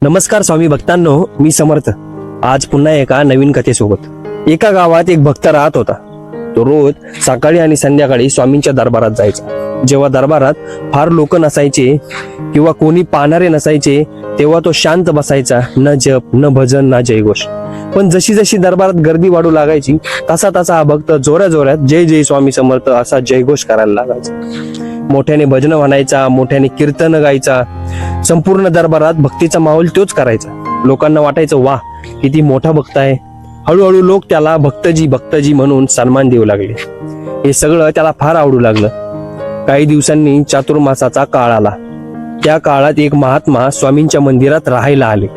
नमस्कार स्वामी भक्तांनो, मी समर्थ. आज पुन्हा एका नवीन कथेसोबत. एका गावात एक भक्त राहत होता. तो रोज सकाळी आणि संध्याकाळी स्वामींच्या दरबारात जायचा. जेव्हा दरबारात फार लोक नसायचे किंवा कोणी पाहणारे नसायचे तेव्हा तो शांत बसायचा. न जप, न भजन, ना जयघोष. पण जशी जशी दरबारात गर्दी वाढू लागायची तसा तसा हा भक्त जोऱ्या जोऱ्यात जय जय स्वामी समर्थ असा जयघोष करायला लागायचा. मोठ्याने भजन म्हणायचा, मोठ्याने कीर्तन गायचा. संपूर्ण दरबारात भक्तीचा माहोल तोच करायचा. लोकांना वाटायचं, वाह किती मोठा भक्त आहे. हळूहळू लोक त्याला भक्तजी भक्तजी म्हणून सन्मान देऊ लागले. हे सगळं त्याला फार आवडू लागलं. काही दिवसांनी चातुर्मासाचा काळ आला. त्या काळात एक महात्मा स्वामींच्या मंदिरात राहायला आले.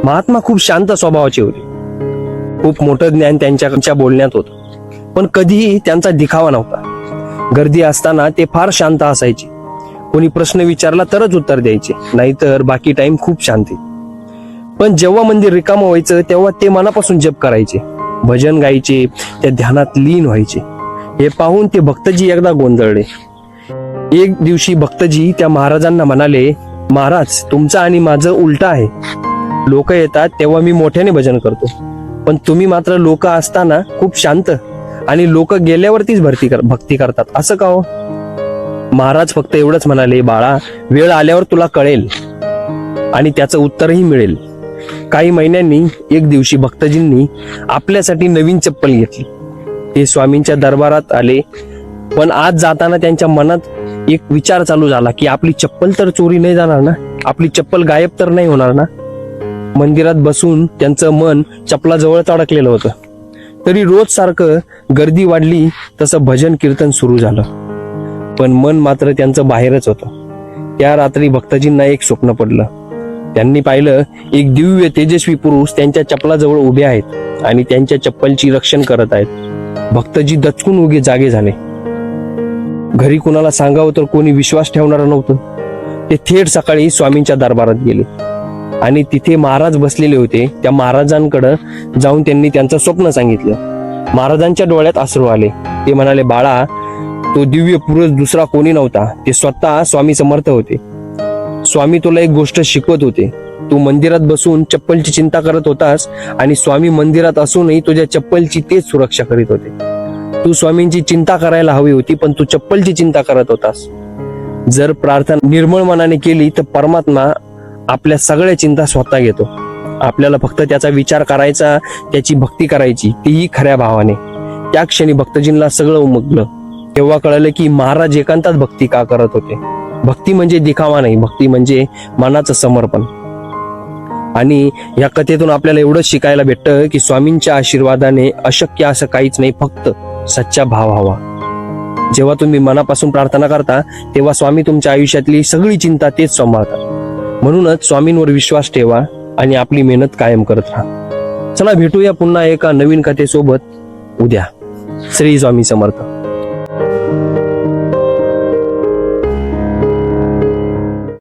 महात्मा खूप शांत स्वभावाचे होते. खूप मोठं ज्ञान त्यांच्या बोलण्यात होतं, पण कधीही त्यांचा दिखावा नव्हता. गर्दी असताना ते फार शांत असायचे. कोणी प्रश्न विचारला तरच उत्तर द्यायचे, नाहीतर बाकी टाइम खूप शांती. पण जेव्हा मंदिर रिकामं व्हायचं तेव्हा ते मनापासून जप करायचे, भजन गायचे, त्या ध्यानात लीन व्हायचे. हे पाहून ते भक्तजी एकदा गोंधळले. एक दिवशी भक्तजी त्या महाराजांना म्हणाले, महाराज, तुमचं आणि माझं उलट आहे. लोक येतात तेव्हा मी मोठ्याने भजन करतो, पण तुम्ही मात्र लोक असताना खूप शांत आणि लोक गेल्यावरतीच भक्ती करतात, असं का हो? महाराज फक्त एवढंच म्हणाले, बाळा, वेळ आल्यावर तुला कळेल आणि त्याचं उत्तरही मिळेल. काही महिन्यांनी एक दिवशी भक्तजींनी आपल्यासाठी नवीन चप्पल घेतली. ते स्वामींच्या दरबारात आले, पण आज जाताना त्यांच्या मनात एक विचार चालू झाला की आपली चप्पल तर चोरी नाही जाणार ना, आपली चप्पल गायब तर नाही होणार ना. मंदिरात बसून त्यांचं मन चप्पलाजवळच अडकलेलं होतं. तरी रोज सारखं गर्दी वाढली तसं भजन कीर्तन सुरू झालं, पण मन मात्र त्यांचं बाहेरच होतं. त्या रात्री भक्तजींना एक स्वप्न पडलं. त्यांनी पाहिलं, एक दिव्य तेजस्वी पुरुष त्यांच्या चप्पलाजवळ उभे आहेत आणि त्यांच्या चप्पलची रक्षण करत आहेत. भक्तजी दचकून उगे जागे झाले. घरी कुणाला सांगावं तर कोणी विश्वास ठेवणार नव्हतं. ते थेट सकाळी स्वामींच्या दरबारात गेले आणि तिथे महाराज बसलेले होते. त्या महाराजांकडे जाऊन त्यांनी त्यांचं स्वप्न सांगितलं. महाराजांच्या डोळ्यात अश्रू आले. ते म्हणाले, बाळा, तो दिव्य पुरुष दुसरा कोणी नव्हता, ते स्वतः स्वामी समर्थ होते. स्वामी तुला एक गोष्ट शिकवत होते. तू मंदिरात बसून चप्पलची चिंता करत होतास आणि स्वामी मंदिरात असूनही तुझ्या चप्पलची तेच सुरक्षा करीत होते. तू स्वामींची चिंता करायला हवी होती, पण तू चप्पलची चिंता करत होतास. जर प्रार्थना निर्मळ मनाने केली तर परमात्मा आपल्या सगळ्या चिंता स्वतः घेतो. आपल्याला फक्त त्याचा विचार करायचा, त्याची भक्ती करायची, तीही खऱ्या भावाने. त्या क्षणी भक्तजींना सगळं उमगलं. तेव्हा कळलं की महाराज एकांतात भक्ती का करत होते. भक्ती म्हणजे दिखावा नाही, भक्ती म्हणजे मनाचं समर्पण. आणि या कथेतून आपल्याला एवढंच शिकायला भेटतं की स्वामींच्या आशीर्वादाने अशक्य असं काहीच नाही, फक्त सच्चा भाव हवा. जेव्हा तुम्ही मनापासून प्रार्थना करता तेव्हा स्वामी तुमच्या आयुष्यातली सगळी चिंता तेच सांभाळतात. म्हणूनच स्वामींवर विश्वास ठेवा आणि आपली मेहनत कायम करत राहा. चला, भेटूया पुन्हा एका नवीन कथेसोबत उद्या. श्री स्वामी समर्थ.